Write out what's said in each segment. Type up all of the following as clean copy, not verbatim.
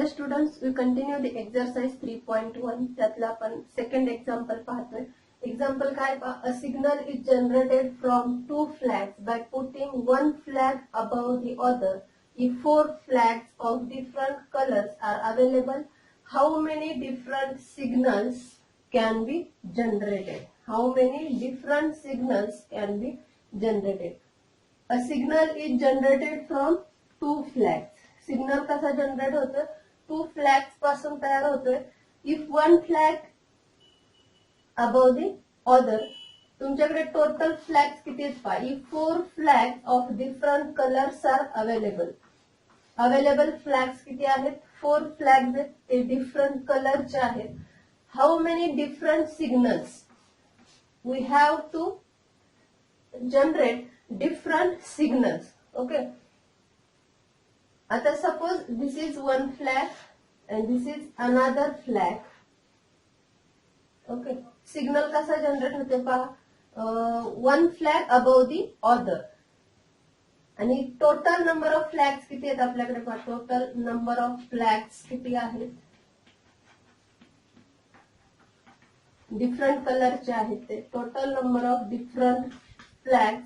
Hello students, we continue the exercise 3.1. त्यातला आपण second example पाहतोय. Example काय पहा, a signal is generated from two flags by putting one flag above the other. If four flags of different colors are available, how many different signals can be generated? How many different signals can be generated? A signal is generated from two flags. Signal कसा generate होतोय, two flags पासून तयार होतोय. If one flag above the other, तुमच्याकडे total flags किती आहेत पहा. If four flags of different colours are available. Available flags किती आहेत, फोर फ्लॅग्स आहेत, ते डिफरंट कलरचे आहेत. How many different signals we have to generate different signals. Okay, आता suppose this is one flag and this is another flag. Okay, signal कसा generate होते पहा, one flag above the other. आणि total number of flags किती आहेत आपल्याकडे पहा. Total number of flags किती आहेत, डिफरंट कलरचे आहेत ते. Total number of different flags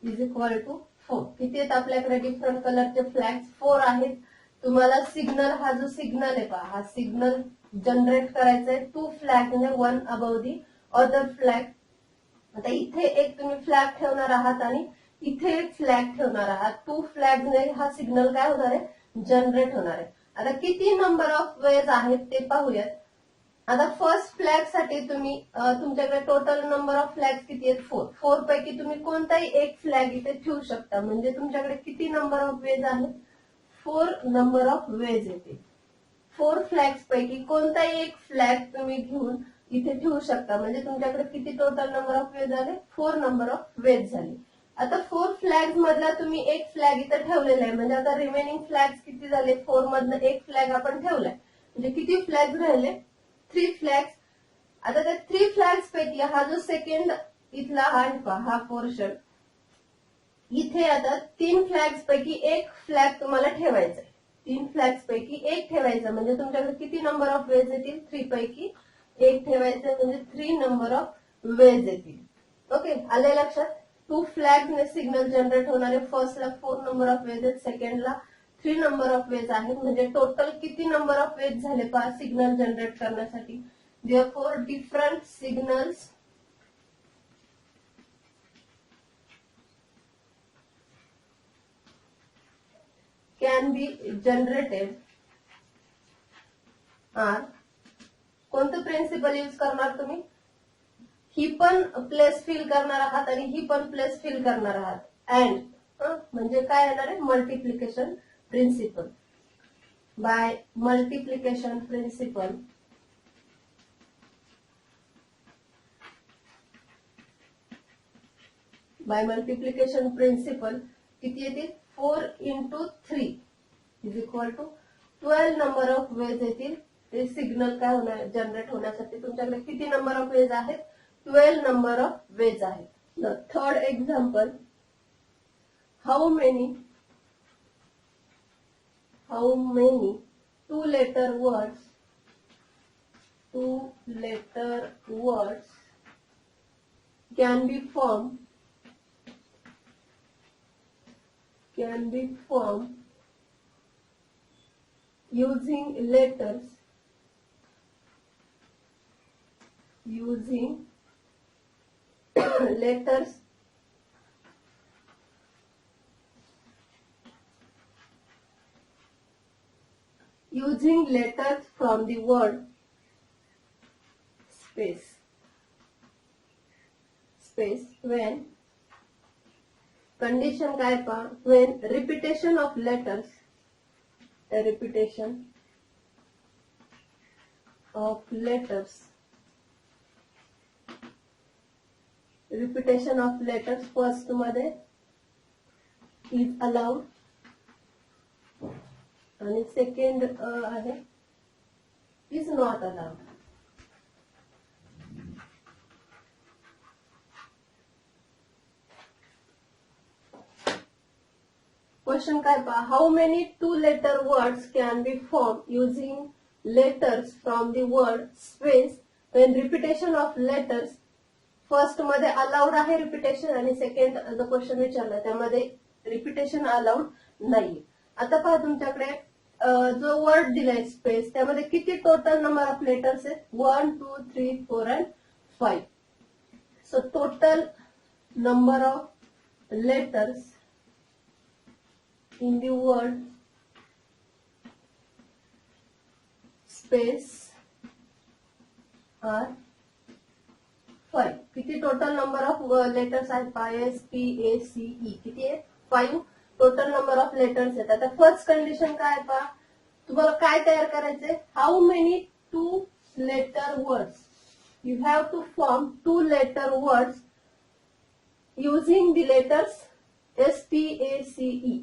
is equal to 4. किती आहेत आपल्याकडे डिफरंट कलरचे फ्लॅग्स, 4 आहेत. तुम्हाला सिग्नल, हा जो सिग्नल आहे पहा, हा सिग्नल जनरेट करायचा आहे टू फ्लॅग म्हणजे one above the other flag. आता इथे एक तुम्ही फ्लॅग ठेवणार आहात आणि इथे एक फ्लॅग ठेवणार आहात. टू फ्लॅगने हा सिग्नल काय होणार आहे, जनरेट होणार आहे. आता किती नंबर ऑफ वेज आहेत ते पाहूयात. आता फर्स्ट फ्लॅग साठी तुम्ही तुमच्याकडे टोटल नंबर ऑफ फ्लॅग्स किती आहेत, 4. 4 पैकी तुम्ही कोणताही एक फ्लॅग इथे ठेवू शकता. म्हणजे तुमच्याकडे किती नंबर ऑफ वेज आहेत, 4 नंबर ऑफ वेज येते. 4 फ्लॅग्स पैकी कोणताही एक फ्लॅग तुम्ही घेऊन इथे ठेवू शकता. म्हणजे तुमच्याकडे किती टोटल नंबर ऑफ वेज झाले, 4 नंबर ऑफ वेज झाले. आता 4 फ्लॅग्स मधला तुम्ही एक फ्लॅग इथे ठेवलेला आहे. म्हणजे आता रिमेनिंग फ्लॅग्स किती झाले, 4 मधनं एक फ्लॅग आपण ठेवलाय. म्हणजे किती फ्लॅग्स राहिले, 3 फ्लॅग्स. आता त्या 3 फ्लॅग्स पैकी हा जो सेकंड इथला हा पोर्शन, इथे आता 3 फ्लॅग्स पैकी एक फ्लॅग तुम्हाला ठेवायचा आहे. 3 फ्लॅग्स पैकी एक ठेवायचा. म्हणजे तुमच्याकडे किती नंबर ऑफ वेज येतील, 3 पैकी एक ठेवायचं म्हणजे 3 नंबर ऑफ वेज येतील. ओके, आले लक्षात. 2 फ्लॅग्सने सिग्नल जनरेट होणारे. फर्स्टला 4 नंबर ऑफ वेज आहेत, सेकंडला 3 नंबर ऑफ वेज आहेत. म्हणजे टोटल किती नंबर ऑफ वेज झाले पहा सिग्नल जनरेट करण्यासाठी. Therefore, different signals can be generated are, कोणतं प्रिन्सिपल यूज करणार तुम्ही, ही पण प्लेस फिल करणार आहात आणि ही पण प्लेस फिल करणार आहात. अँड म्हणजे काय येणार आहे, multiplication principle. By multiplication principle by multiplication principle किती येतील, 4 into 3 is equal to 12 number of ways येतील. ते सिग्नल काय होणार, जनरेट होण्यासाठी तुमच्याकडे किती नंबर ऑफ वेज आहेत, 12 नंबर ऑफ वेज आहेत. Third example, how many two letter words can be formed using letters from the word space when condition काय पहा, when repetition of letters first मध्ये is allowed आणि second आहे is not allowed. Question काय पहा, how many 2 letter words can be form using letters from the word space Wien repetition of letters. First मध्ये allowed आहे repetition आणि second जो question विचारला त्यामध्ये रिपिटेशन अलाउड नाहीये. आता पहा तुमच्याकडे जो वर्ड दिलाय स्पेस त्यामध्ये किती टोटल नंबर ऑफ लेटर्स आहेत, 1 2 3 4 and 5. So total number of letters in the word space are 5. किती टोटल नंबर ऑफ लेटर्स आहेत, SPACE किती आहे, 5 टोटल नंबर ऑफ लेटर्स आहेत. आता फर्स्ट कंडिशन काय पहा, तुम्हाला काय तयार करायचंय, how many 2 letter words, you have to form 2 letter words using the letters SPACE.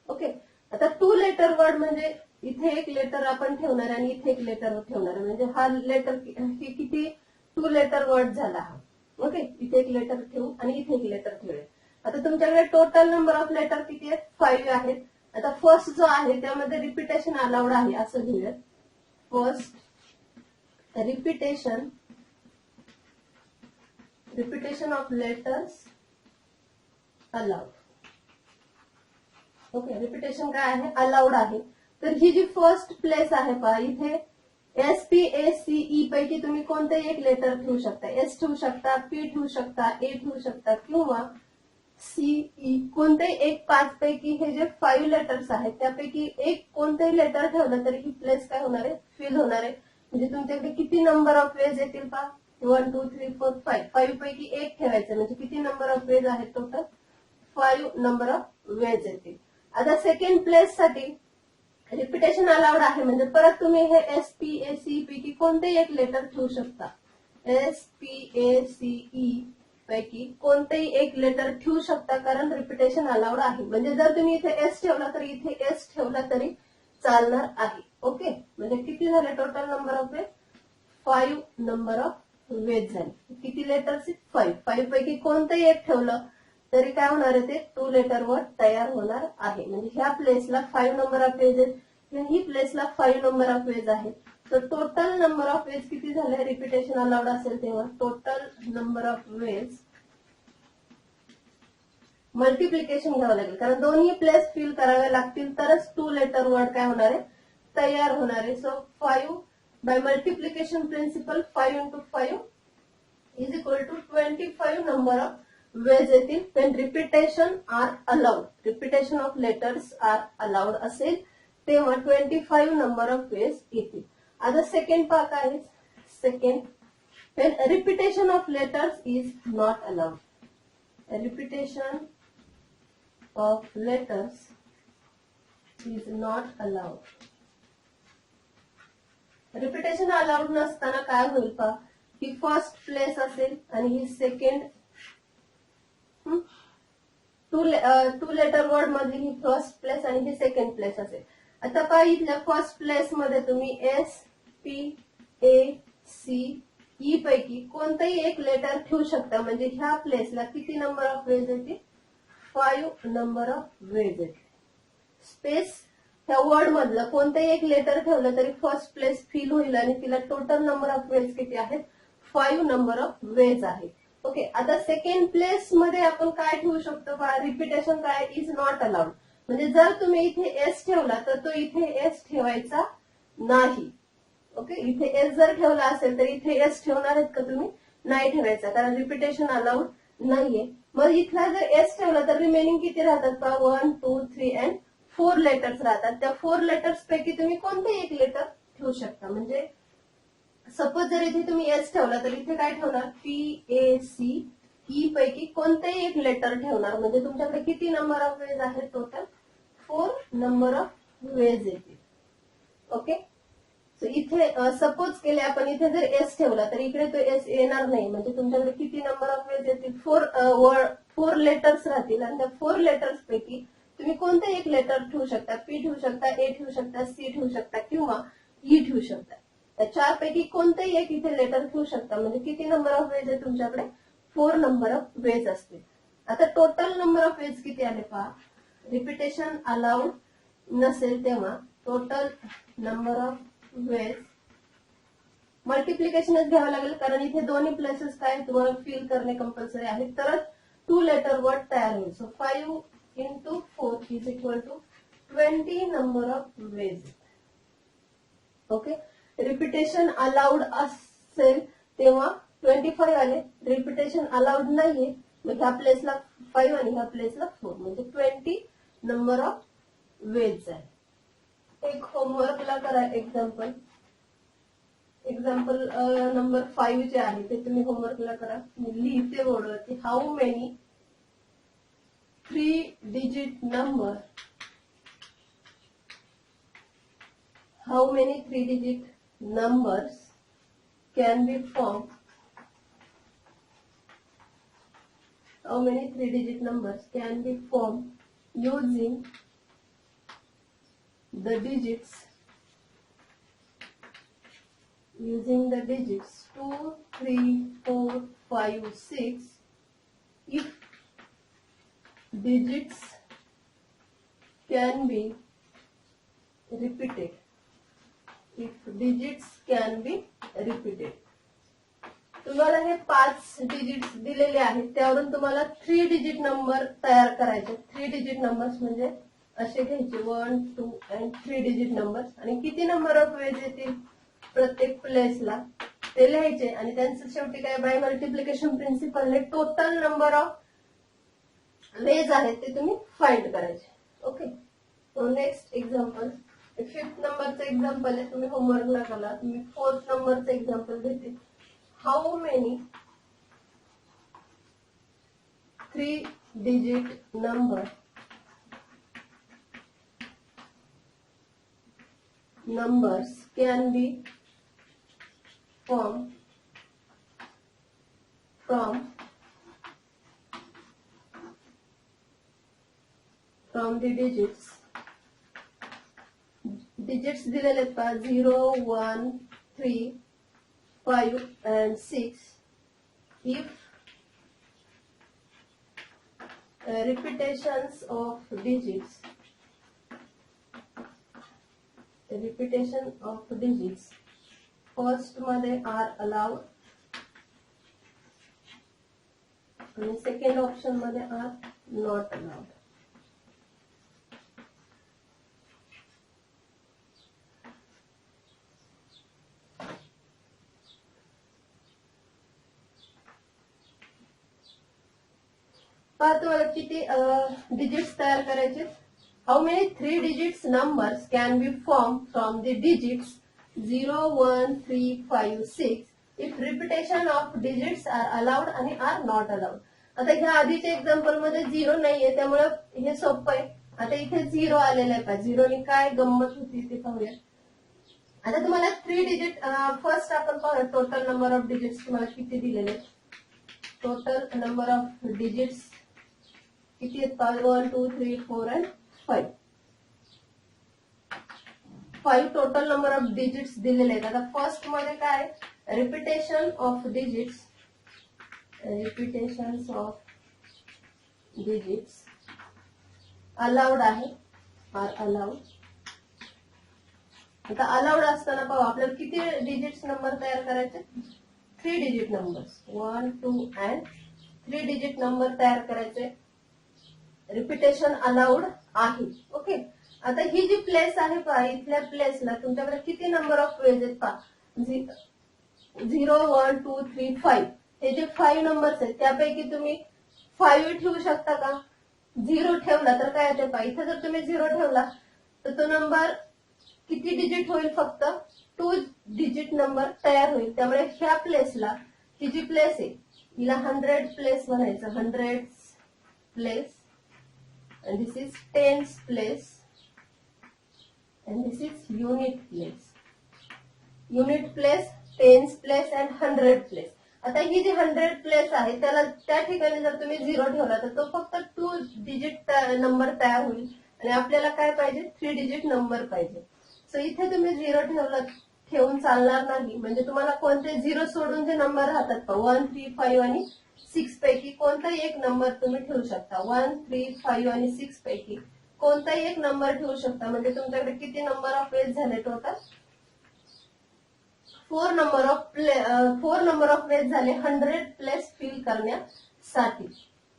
Okay. आता 2 letter वर्ड म्हणजे इथे एक लेटर आपण ठेवणार आणि इथे एक लेटर ठेवणार, म्हणजे हा लेटर किती 2 letter वर्ड झाला हा. ओके. इथे एक लेटर ठेवू आणि इथे एक लेटर ठेवूया. आता तुमच्याकडे टोटल नंबर ऑफ लेटर किती आहेत, 5 आहेत. आता फर्स्ट जो आहे त्यामध्ये रिपिटेशन अलाउड आहे असं घेऊयात. First repetition of letters allowed. Okay. Repetition काय आहे, अलाउड आहे. तर ही जी फर्स्ट प्लेस आहे पहा, इथे SPACE पैकी तुम्ही कोणतेही एक लेटर ठेवू शकता, S ठेवू शकता, P ठेवू शकता, A ठेवू शकता किंवा CE. कोणतेही एक 5 पैकी हे जे 5 लेटर्स आहेत त्यापैकी एक कोणतेही लेटर ठेवलं तरी ही प्लेस काय होणार आहे, फिल होणार आहे. म्हणजे तुमच्याकडे किती नंबर ऑफ वेज येतील पहा, 1 2 3 4 5. 5 पैकी एक ठेवायचं म्हणजे किती नंबर ऑफ वेज आहेत, टोटल 5 नंबर ऑफ वेज येतील. आता सेकंड प्लेस साठी रिपिटेशन अलाउड आहे म्हणजे परत तुम्ही हे SPACE पैकी कोणतेही एक लेटर ठेवू शकता. SPACE पैकी कोणतेही एक लेटर ठेवू शकता कारण रिपिटेशन अलाउड आहे. म्हणजे जर तुम्ही इथे S ठेवला तर इथे S ठेवला तरी चालणार आहे. ओके. म्हणजे किती झाले total number of veg, 5 number of ways झाले. किती लेटर्स, 5. 5 पैकी कोणतेही एक ठेवलं तरी काय होणार आहे, ते 2 letter वर्ड तयार होणार आहे. म्हणजे ह्या प्लेसला 5 नंबर ऑफ वेज आहेत, ही प्लेसला 5 नंबर ऑफ वेज आहे. तर टोटल नंबर ऑफ वेज किती झाले, रिपिटेशन अलाउड असेल तेव्हा total number of veg multiplication घ्यावं लागेल कारण दोन्ही प्लेस फिल करावे लागतील तरच 2 letter वर्ड काय होणार आहे, तयार होणार आहे. So 5 by multiplication principle 5 into 5 is equal to 25 number of ways येतील. पण repetition are allowed, repetition of letters are allowed असेल तेव्हा 25 नंबर ऑफ वेज येतील. आता सेकंड पार्ट काय आहे, second when repetition of letters is not allowed. Repetition of letters is not allowed. Repetition allowed नसताना काय होईल पहा, ही फर्स्ट प्लेस असेल आणि ही सेकंड, 2 letter वर्ड मधली ही फर्स्ट प्लेस आणि ही सेकंड प्लेस असेल. आता पहा इथल्या फर्स्ट प्लेस मध्ये तुम्ही SPACE पैकी कोणतेही एक लेटर ठेवू शकता म्हणजे ह्या प्लेसला किती नंबर ऑफ वेज येतील, 5 नंबर ऑफ वेज येतील. स्पेस ह्या वर्ड मधलं कोणतेही एक लेटर ठेवलं तरी फर्स्ट प्लेस फिल होईल आणि तिला टोटल नंबर ऑफ वेज किती आहेत, 5 नंबर ऑफ वेज आहे. ओके. आता सेकंड प्लेस मध्ये आपण काय ठेवू शकतो पहा, रिपिटेशन काय इज नॉट अलाउड. म्हणजे जर तुम्ही इथे S ठेवला तर तो इथे S ठेवायचा नाही. ओके. इथे S जर ठेवला असेल तर इथे S ठेवणार आहेत का तुम्ही, नाही ठेवायचा कारण रिपिटेशन अलाउड नाहीये. मग इथला जर S ठेवला तर रिमेनिंग किती राहतात पहा, 1 2 3 अँड 4 लेटर्स राहतात. त्या 4 लेटर्स पैकी तुम्ही कोणतेही एक लेटर ठेवू शकता. म्हणजे सपोज जर इथे तुम्ही S ठेवला तर इथे काय ठेवणार, PACE पैकी कोणतेही एक लेटर ठेवणार म्हणजे तुमच्याकडे किती नंबर ऑफ वेज आहेत, टोटल 4 नंबर ऑफ वेज येतील. ओके. सो इथे सपोज केले आपण इथे जर S ठेवला तर इकडे तो S येणार नाही म्हणजे तुमच्याकडे किती नंबर ऑफ वेज येतील, 4 लेटर्स राहतील आणि त्या 4 लेटर्स पैकी तुम्ही कोणतेही एक लेटर ठेवू शकता, P ठेवू शकता, A ठेवू शकता, C ठेवू शकता किंवा E ठेवू शकता. त्या 4 पैकी कोणतेही एक इथे लेटर ठेवू शकता म्हणजे किती नंबर ऑफ वेज आहे तुमच्याकडे, 4 नंबर ऑफ वेज असतील. आता टोटल नंबर ऑफ वेज किती आले पहा, रिपिटेशन अलाउड नसेल तेव्हा टोटल नंबर ऑफ वेज मल्टिप्लिकेशनच घ्यावं लागेल, कारण इथे दोन्ही प्लेसेस काय तुम्हाला फिल करणे कंपल्सरी आहे, तरच 2 लेटर वर्ड तयार होईल. So 5 into 4 is equal to 20 number of ways. Okay, repetition allowed असेल तेव्हा 25 आले, रिपिटेशन अलाउड नाहीये मग ह्या प्लेसला 5 आणि ह्या प्लेसला 4 म्हणजे 20 नंबर ऑफ वेज आहे. एक होमवर्कला करा एक्झाम्पल नंबर 5 जे आहे ते तुम्ही होमवर्कला करा. मी लिहिते बोर्डवरती. How many 3-digit number, how many 3-digit numbers can be formed? How many 3-digit numbers can be formed using the digits 2, 3, 4, 5, 6 if digits can be repeated. If digits can be repeated. तुम्हाला हे 5 digits दिलेले आहेत, त्यावरून तुम्हाला 3 digit number तयार करायचे. 3 digit numbers म्हणजे असे घ्यायचे 1, 2 and 3 डिजिट नंबर्स आणि किती नंबर ऑफ वेज येतील प्रत्येक प्लेसला ते लिहायचे आणि त्यांचं शेवटी काय बाय मल्टिप्लिकेशन प्रिन्सिपलने टोटल नंबर ऑफ वेज आहेत ते तुम्ही फाइंड करायचे. Okay, so next example 5th नंबरचं एक्झाम्पल आहे, तुम्ही होमवर्कला करा. मी 4th नंबरचं एक्झाम्पल देते. How many 3-digit numbers can be formed from the digits दिलेले आहेत का 0, 1, 3, 5 and 6 if repetitions of digits first मध्ये are allowed आणि सेकंड ऑप्शन मध्ये are not allowed. तुम्हाला किती डिजिट्स तयार करायचे. How many 3 digits numbers can be form from the digits 0, 1, 3, 5, 6 if repetition of digits are allowed आणि आर नॉट अलाउड. आता ह्या आधीच्या एक्झाम्पल मध्ये 0 नाहीये त्यामुळे हे सोपं आहे. आता इथे 0 आलेलं आहे. 0ने काय गंमत होती ते पाहूया. आता तुम्हाला 3 डिजिट फर्स्ट आपण पाहूया टोटल नंबर ऑफ डिजिट्स तुम्हाला किती दिलेले. टोटल नंबर ऑफ डिजिट्स किती आहेत 1, 2, 3, 4 and 5. 5 total number of digits दिलेले आहेत. आता फर्स्ट मध्ये काय रिपिटेशन ऑफ डिजिट्स अलाउड आहे आर अलाउड. आता अलाउड असताना पाहू आपल्याला किती डिजिट्स नंबर तयार करायचे 3 digit numbers 1, 2 and 3 digit number तयार करायचे. रिपिटेशन अलाउड आहे. ओके, आता ही जी प्लेस आहे पहा इथल्या प्लेसला तुमच्याकडे किती नंबर ऑफ वेज आहेत पहा 0, 1, 2, 3, 5 हे जे 5 नंबर्स आहेत त्यापैकी तुम्ही 5 ठेवू शकता का. 0 ठेवला तर काय येते पहा इथे जर तुम्ही 0 ठेवला तर तो नंबर किती डिजिट होईल फक्त 2 डिजिट नंबर तयार होईल. त्यामुळे ह्या प्लेसला ही जी प्लेस आहे हिला 100 प्लेस म्हणायचं. 100 place and this is tens place and this is unit place. Unit place, tens place and 100 place. आता ही जी 100 प्लेस आहे त्याला त्या ठिकाणी जर तुम्ही 0 ठेवला तर तो फक्त 2 डिजिट नंबर तयार होईल आणि आपल्याला काय पाहिजे 3 डिजिट नंबर पाहिजे. सो इथे तुम्ही 0 ठेवून चालणार नाही. म्हणजे तुम्हाला कोणते 0 सोडून जे नंबर राहतात 1, 3, 5 आणि 6 पैकी कोणताही एक नंबर तुम्ही ठेवू शकता. 1, 3, 5 आणि 6 पैकी कोणताही एक नंबर ठेवू शकता. म्हणजे तुमच्याकडे किती नंबर ऑफ वेज झाले टोटल? 4 नंबर ऑफ वेज झाले 100 प्लेस फिल करण्यासाठी.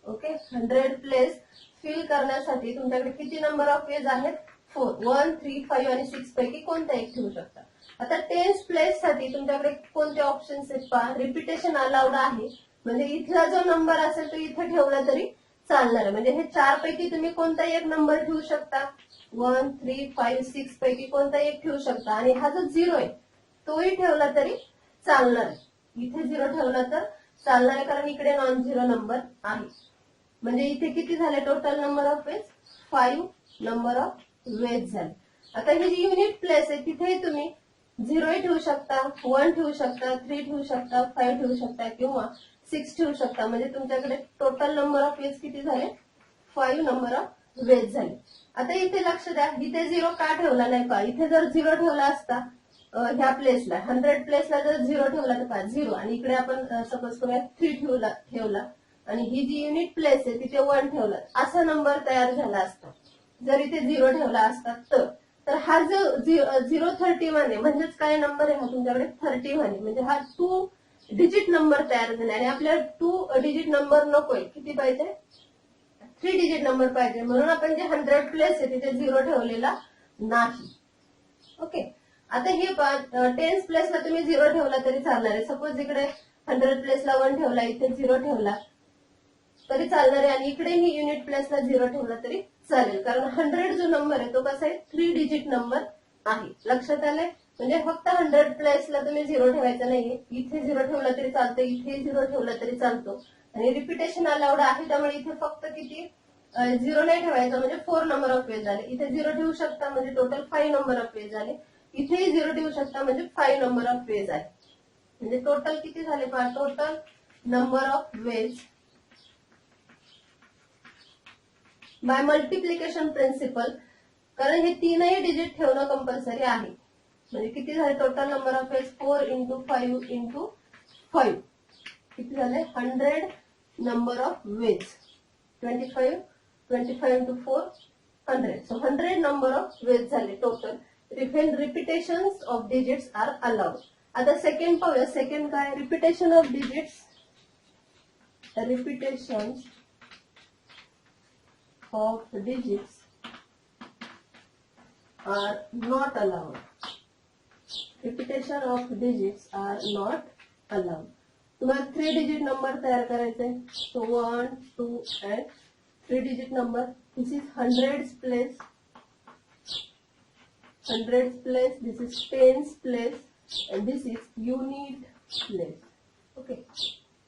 ओके, 100 प्लेस फिल करण्यासाठी तुमच्याकडे किती नंबर ऑफ वेज आहेत? 4. 1, 3, 5 आणि 6 पैकी कोणता एक ठेवू शकता. आता टेन्स प्लेस साठी तुमच्याकडे कोणते ऑप्शन्स आहेत पहा. रिपिटेशन अलाउड आहे, म्हणजे इथला जो नंबर असेल तो इथे ठेवला तरी चालणार आहे. म्हणजे हे 4 पैकी तुम्ही कोणताही एक नंबर ठेवू शकता. 1, 3, 5, 6 पैकी कोणताही एक ठेवू शकता. आणि हा जो 0 आहे तोही ठेवला तरी चालणार आहे. इथे 0 ठेवला तर चालणार आहे, कारण इकडे नॉन झिरो नंबर आहे. म्हणजे इथे किती झाले total number of veg? 5 number of ways झाले. आता ही जी युनिट प्लेस आहे तिथे तुम्ही 0 ठेवू शकता, 1 ठेवू शकता, 3 ठेवू शकता, 5 ठेवू शकता किंवा 6 ठेवू शकता. म्हणजे तुमच्याकडे टोटल नंबर ऑफ वेज किती झाले? 5 नंबर ऑफ वेज झाले. आता इथे लक्ष द्या, इथे 0 का ठेवला नाही पहा. इथे जर 0 ठेवला असता ह्या प्लेसला 100 प्लेसला जर 0 ठेवला तर पहा 0, आणि इकडे आपण सपोज करूया 3 ठेवला आणि ही जी युनिट प्लेस आहे तिथे 1 ठेवला, असा नंबर तयार झाला असता. जर इथे 0 ठेवला असता तर हा जो 031 आहे म्हणजेच काय नंबर आहे हा तुमच्याकडे? 31 आहे. म्हणजे हा 2 डिजिट नंबर तयार झाला. आणि आपल्याला 2 डिजिट नंबर नकोय. किती पाहिजे? 3 डिजिट नंबर पाहिजे. म्हणून आपण जे 100 प्लेस आहे तिथे 0 ठेवलेला नाही. ओके, आता हे टेन्स प्लेसला तुम्ही 0 ठेवला तरी चालणार आहे. सपोज इकडे 100 प्लेसला 1 ठेवला, इथे 0 ठेवला तरी चालणार आहे. आणि इकडेही युनिट प्लेसला 0 ठेवला तरी चालेल, कारण 100 जो नंबर आहे तो कसा आहे? 3 डिजिट नंबर आहे. लक्षात आलंय? म्हणजे फक्त 100 प्लेसला तुम्ही 0 ठेवायचं नाहीये. इथे 0 ठेवला तरी चालतं, इथे 0 ठेवला तरी चालतो. आणि रिपिटेशन अलाउड आहे, त्यामुळे इथे फक्त किती 0 नाही ठेवायचं. म्हणजे 4 नंबर ऑफ वेज झाले. इथे 0 ठेवू शकता म्हणजे टोटल 5 नंबर ऑफ वेज झाले. इथेही 0 ठेवू शकता म्हणजे 5 नंबर ऑफ वेज आहे. म्हणजे टोटल किती झाले पहा? Total number of ways by multiplication principle, कारण हे 3ही डिजिट ठेवणं कंपल्सरी आहे. म्हणजे किती झाले total number of ways? 4 into 5 into 5 किती झाले? 100 number of ways. 25 into 4 100. So 100 number of ways झाले total. Repetitions of digits are allowed. आता सेकंड पाहूया. सेकंड काय? Repetition of digits. रिपिटेशन of digits are not allowed. Repetition of digits are not allowed. तुम्हाला 3 digit number तयार करायचे. So 1, 2 and 3 digit number. This is hundreds place. Hundreds place. This is tens place. And this is unit place. Okay.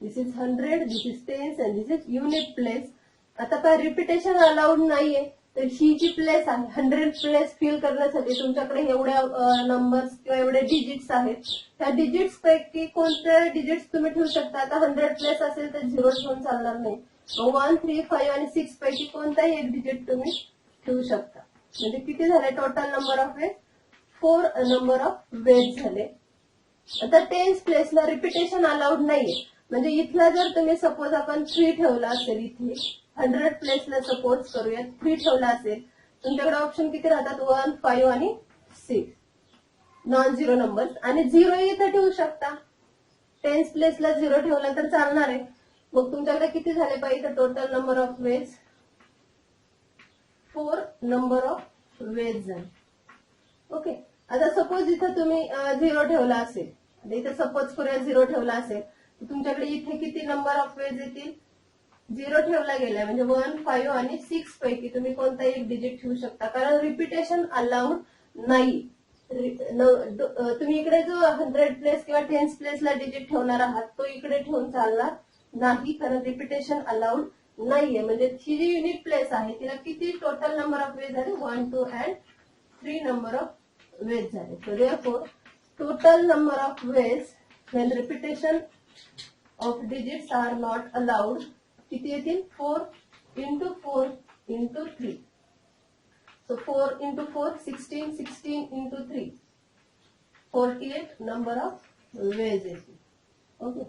This is 100. This is tens and this is unit place. आता काय repetition allowed नाहीये, तर ही जी place आहे 100 place fill करण्यासाठी तुमच्याकडे एवढ्या numbers किंवा एवढे डिजिट्स आहेत. त्या डिजिट्स पैकी कोणते डिजिट्स तुम्ही ठेवू शकता. आता 100 प्लेस असेल तर 0 ठेवून चालणार नाही. 1, 3, 5 आणि 6 पैकी कोणताही एक डिजिट तुम्ही ठेवू शकता. म्हणजे किती झाले total number of ways? 4 number of ways झाले. आता टेन्स प्लेसला रिपिटेशन अलाउड नाहीये. म्हणजे इथला जर तुम्ही सपोज आपण 3 ठेवला असेल, इथे 100 प्लेसला सपोज करूया 3 ठेवला असेल, तुमच्याकडे ऑप्शन किती राहतात? 1, 5 आणि 6 नॉन झिरो नंबर. आणि 0 इथे ठेवू शकता. टेन्स प्लेसला 0 ठेवला तर चालणार आहे. मग तुमच्याकडे किती झाले पाहिजे total number of ways? 4 number of ways झाले. ओके, आता सपोज इथं तुम्ही 0 ठेवला असेल, इथे सपोज करूया 0 ठेवला असेल, तुमच्याकडे इथे किती नंबर ऑफ वेज येतील? 0 ठेवला गेलाय म्हणजे 1, 5 आणि 6 पैकी तुम्ही कोणताही एक डिजिट ठेवू शकता, कारण रिपिटेशन अलाउड नाही. तुम्ही इकडे जो 100 प्लेस किंवा टेन्स प्लेसला डिजिट ठेवणार आहात तो इकडे ठेवून चालणार नाही, कारण रिपिटेशन अलाउड नाहीये. म्हणजे ही जी युनिट प्लेस आहे तिला किती टोटल नंबर ऑफ वेज झाले? 1, 2 and 3 नंबर ऑफ वेज झाले. So therefore total number of veg when repetition of digits are not allowed किती येतील? 4 into 4 into 3. So 4 into 4 16, 16 into 3 48 number of ways येतील. Okay.